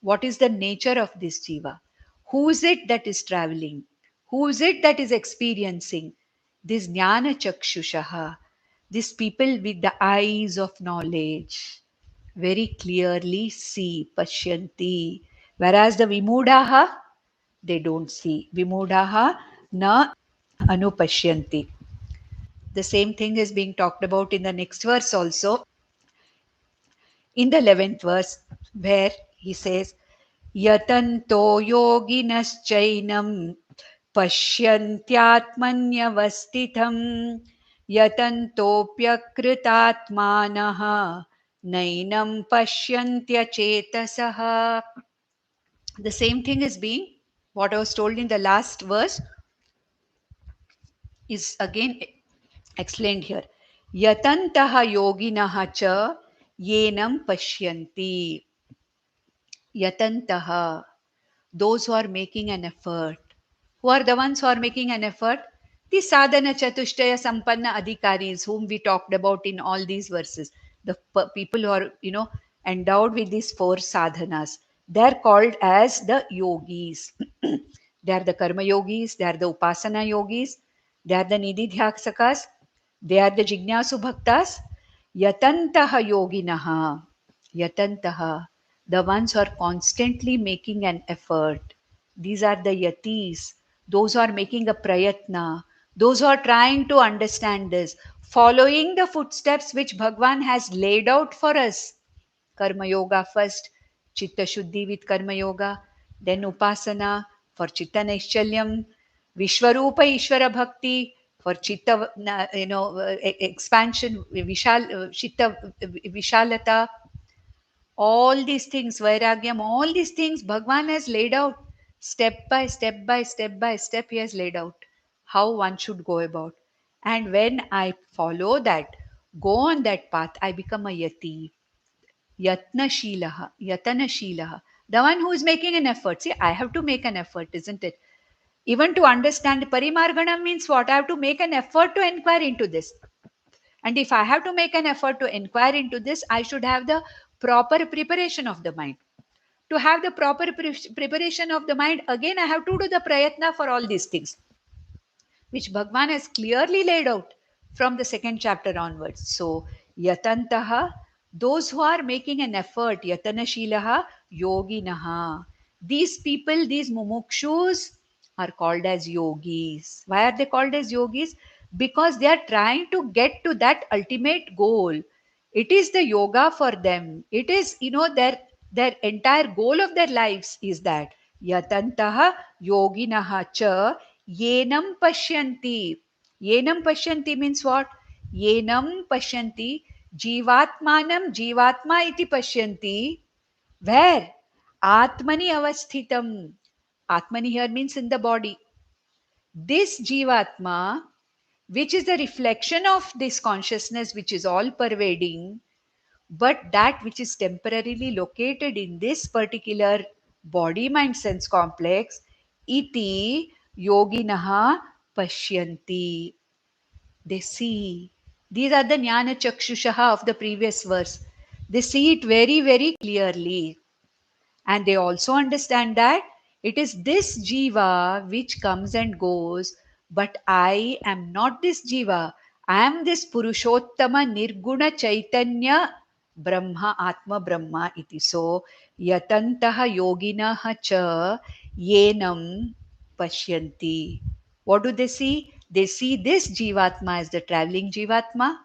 What is the nature of this jiva? Who is it that is traveling? Who is it that is experiencing? This jnana chakshushaha, these people with the eyes of knowledge, very clearly see, pashyanti. Whereas the vimudhaha, they don't see. Vimudhaha na anupashyanti. The same thing is being talked about in the next verse also, in the 11th verse, where he says, Yatanto yoginaschainam pashyantyaatmanyavastitham yatantopyakritatmanaha nainam pashyantyachetasah. The same thing is being, what I was told in the last verse, is again explained here. Yatantaha yoginaha cha yenam pashyanti. Yatantaha, those who are making an effort. Who are the ones who are making an effort? The sadhana chatushtaya sampanna adhikaris, whom we talked about in all these verses. The people who are, endowed with these four sadhanas. They are called as the yogis. They are the karma yogis, they are the upasana yogis, they are the nididhyasakas, they are the jignasu bhaktas. Yatantaha yoginaha. Yatantaha, the ones who are constantly making an effort. These are the yatis, those who are making a prayatna, those who are trying to understand this, following the footsteps which Bhagwan has laid out for us. Karma Yoga first, Chitta Shuddhi with Karma Yoga, then Upasana for Chitta Naishchalyam, Vishwarupa Ishvara Bhakti for Chitta, expansion, Chitta Vishalata, all these things, Vairagyam, all these things Bhagwan has laid out step by step by step by step. He has laid out how one should go about. And when I follow that, go on that path, I become a yati. Yatanashilaha, the one who is making an effort. See, I have to make an effort, isn't it? Even to understand Parimargana means what? I have to make an effort to inquire into this. And if I have to make an effort to inquire into this, I should have the proper preparation of the mind. To have the proper preparation of the mind, again, I have to do the prayatna for all these things, which Bhagwan has clearly laid out from the second chapter onwards. So, yatantaha, those who are making an effort, yatanashilaha, yoginaha. These people, these mumukshus, are called as yogis. Why are they called as yogis? Because they are trying to get to that ultimate goal. It is the yoga for them. It is, their entire goal of their lives is that yatantaha yoginaha cha yenam pashyanti. Yenam pashyanti means what? Yenam pashyanti jivatmanam jivatma iti pashyanti. Where? Atmani avasthitam. Atmani here means in the body. This jivatma, which is the reflection of this consciousness which is all pervading, but that which is temporarily located in this particular body mind sense complex, iti yoginaha pashyanti. They see. These are the jnana chakshushaha of the previous verse. They see it very, very clearly. And they also understand that it is this jiva which comes and goes, but I am not this jiva. I am this Purushottama Nirguna Chaitanya Brahma Atma Brahma iti. So yatantaha yoginaha cha yenam pashyanti. What do they see? They see this jivatma as the traveling jivatma,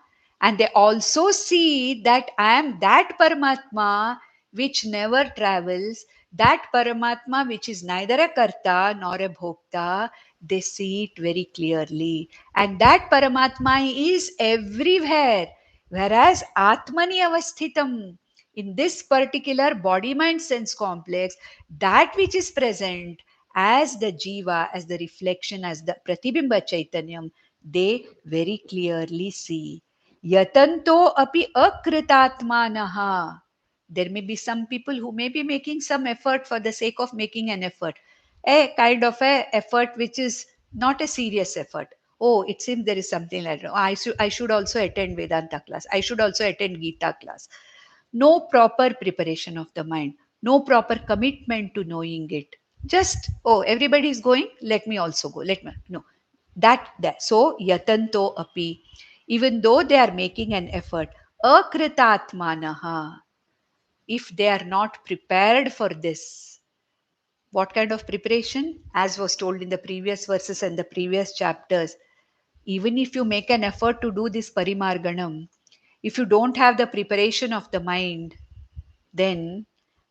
and they also see that I am that Paramatma which never travels, that Paramatma which is neither a Karta nor a Bhokta. They see it very clearly. And that Paramatma is everywhere. Whereas Atmani Avasthitam, in this particular body mind sense complex, that which is present as the Jiva, as the reflection, as the Pratibimba Chaitanyam, they very clearly see. Yatanto api akritatmanaha. There may be some people who may be making some effort for the sake of making an effort. A kind of a effort which is not a serious effort. Oh, it seems there is something like that. Oh, I should also attend Vedanta class. I should also attend Gita class. No proper preparation of the mind. No proper commitment to knowing it. Just, oh, everybody is going, let me also go. Let me, no. That. So, yatanto api. Even though they are making an effort, akritatmanaha, if they are not prepared for this, what kind of preparation? As was told in the previous verses and the previous chapters, even if you make an effort to do this parimarganam, if you don't have the preparation of the mind, then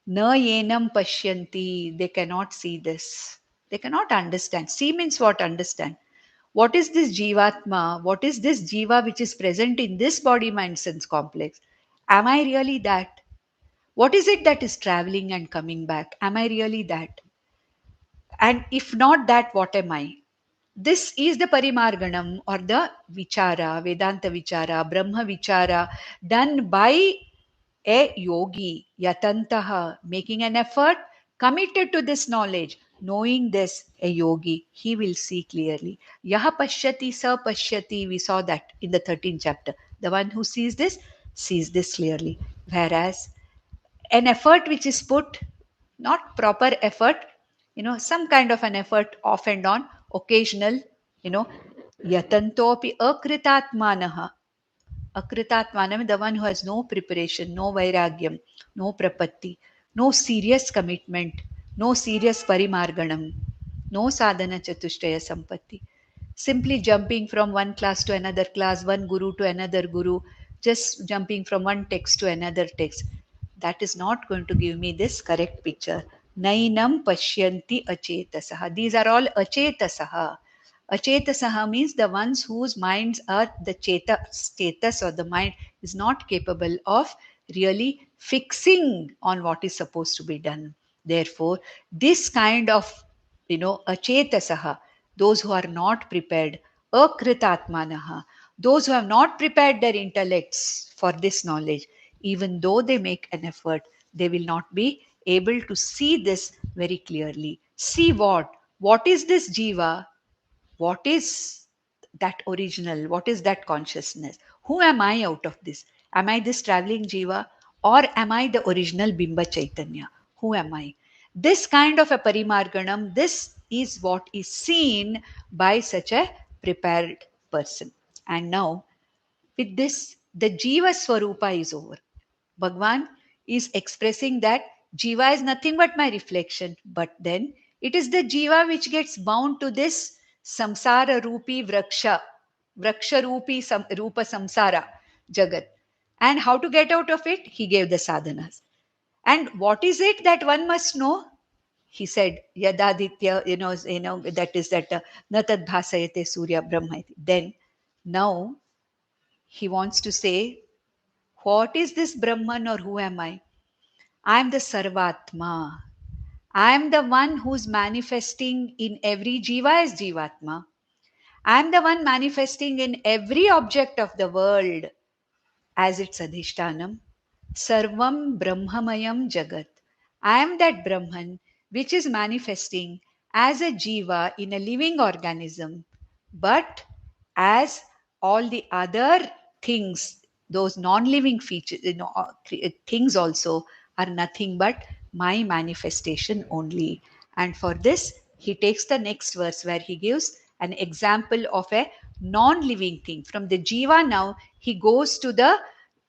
na yenam pashyanti, they cannot see this. They cannot understand. See means what? Understand. What is this jivatma? What is this jiva which is present in this body mind sense complex? Am I really that? What is it that is traveling and coming back? Am I really that? And if not that, what am I? This is the Parimarganam or the Vichara, Vedanta Vichara, Brahma Vichara, done by a yogi, Yatantaha, making an effort, committed to this knowledge. Knowing this, a yogi, he will see clearly. Yaha Pashyati Sa Pashyati, we saw that in the 13th chapter. The one who sees this clearly. Whereas an effort which is put, not proper effort, some kind of an effort off and on, occasional, you know, yatantopi akritatmanaha. Akritatmanam, the one who has no preparation, no vairagyam, no prapatti, no serious commitment, no serious parimarganam, no sadhana chatushtaya sampatti. Simply jumping from one class to another class, one guru to another guru, just jumping from one text to another text. That is not going to give me this correct picture. Nainam pashyanti achetasaha. These are all achetasaha. Achetasaha means the ones whose minds are the chetas or the mind is not capable of really fixing on what is supposed to be done. Therefore, this kind of, achetasaha, those who are not prepared, akritatmanaha, those who have not prepared their intellects for this knowledge, even though they make an effort, they will not be able to see this very clearly. See what? What is this jiva? What is that original? What is that consciousness? Who am I out of this? Am I this traveling jiva or am I the original Bimba Chaitanya? Who am I? This kind of a parimarganam, this is what is seen by such a prepared person. And now, with this, the Jiva Swarupa is over. Bhagwan is expressing that Jiva is nothing but my reflection, but then it is the Jiva which gets bound to this samsara rupi vraksha rupi rupa samsara jagat. And how to get out of it? He gave the sadhanas. And what is it that one must know? He said, Yadaditya, that is that Natad bhasayate Surya Brahma. Then, now, he wants to say, what is this Brahman or who am I? I am the Sarvatma. I am the one who's manifesting in every jiva as Jivatma. I am the one manifesting in every object of the world as its adhishtanam. Sarvam Brahmamayam Jagat. I am that Brahman which is manifesting as a jiva in a living organism, but as all the other things, those non-living features, things also are nothing but my manifestation only. And for this, he takes the next verse where he gives an example of a non-living thing. From the jiva now, he goes to the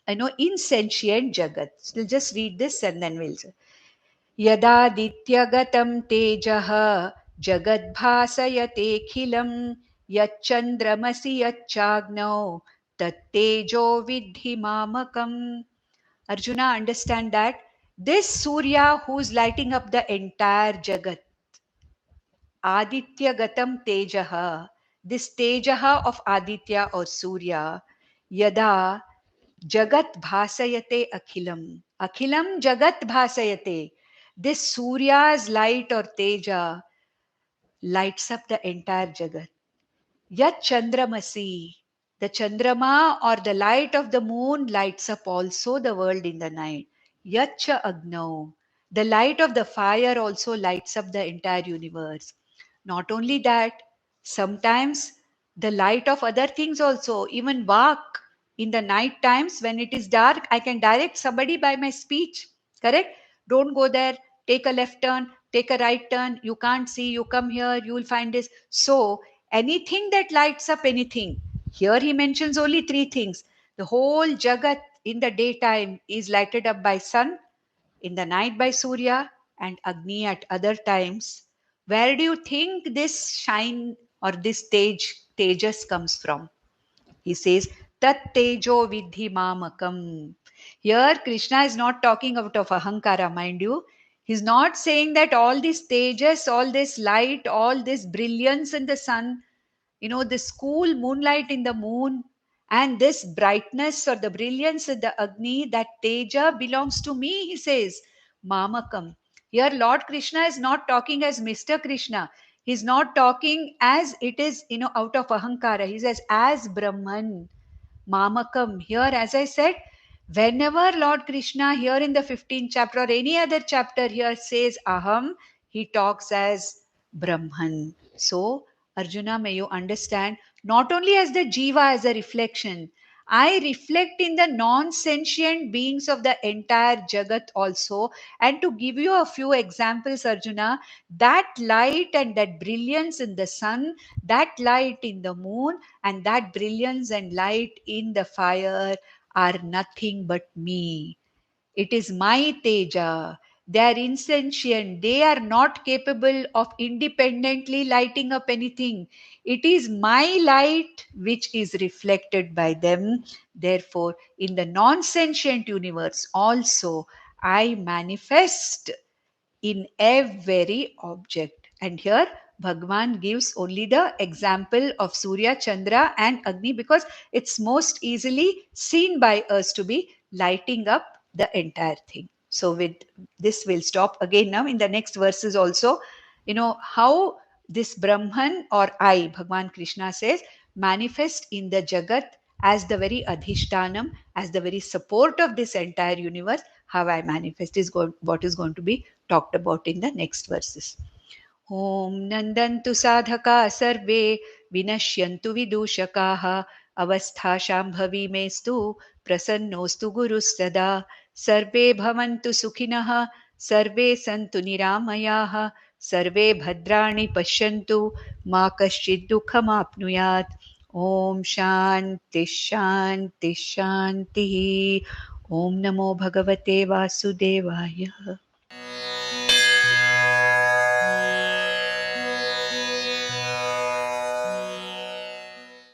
insentient jagat. So we'll just read this and then we'll say. Yadadityagatam tejaha jagadbhasayate yachandramasi yachagno tattejo vidhi mamakam. Arjuna, understand that this Surya who's lighting up the entire jagat, Aditya Gatam Tejaha, this Tejaha of Aditya or Surya, Yada Jagat Bhasayate Akhilam. Akhilam Jagat Bhasayate. This Surya's light or Teja lights up the entire Jagat. Yat Chandramasi. The Chandrama or the light of the moon lights up also the world in the night. Yatcha Agno. The light of the fire also lights up the entire universe. Not only that, sometimes the light of other things also, even Vak, in the night times when it is dark, I can direct somebody by my speech. Correct? Don't go there, take a left turn, take a right turn, you can't see, you come here, you will find this. So, anything that lights up anything. Here he mentions only three things. The whole Jagat in the daytime is lighted up by sun, in the night by Surya, and Agni at other times. Where do you think this shine or this tejas comes from? He says, Tat Tejo Vidhi Mamakam. Here, Krishna is not talking out of Ahankara, mind you. He's not saying that all these tejas, all this light, all this brilliance in the sun, this cool moonlight in the moon, and this brightness or the brilliance in the Agni, that Teja belongs to me, he says. Mamakam. Here, Lord Krishna is not talking as Mr. Krishna. He's not talking as it is, out of Ahankara. He says, as Brahman. Mamakam. Here, as I said, whenever Lord Krishna here in the 15th chapter or any other chapter here says Aham, he talks as Brahman. So, Arjuna, may you understand, not only as the Jiva as a reflection, I reflect in the non-sentient beings of the entire Jagat also. And to give you a few examples, Arjuna, that light and that brilliance in the sun, that light in the moon, and that brilliance and light in the fire are nothing but me. It is my Teja. They are insentient. They are not capable of independently lighting up anything. It is my light which is reflected by them. Therefore, in the non-sentient universe also, I manifest in every object. And here Bhagwan gives only the example of Surya, Chandra and Agni because it's most easily seen by us to be lighting up the entire thing. So with this we'll stop again now. In the next verses also, how this Brahman or I, Bhagwan Krishna says, manifest in the Jagat as the very Adhishtanam, as the very support of this entire universe. How I manifest is what is going to be talked about in the next verses. Om Nandantu Sadhaka Sarve Vinashyantu Vidushakaha Avastha Shambhavi Mestu Prasannostu Guru Sada Sarve Bhavantu Sukhinaha Sarve Santu Niramayaha Sarve Bhadrani Pashyantu Ma Kaschid Dukham Apnuyat. Om Shanti Shanti Shanti. Om Namo Bhagavate Vasudevaya.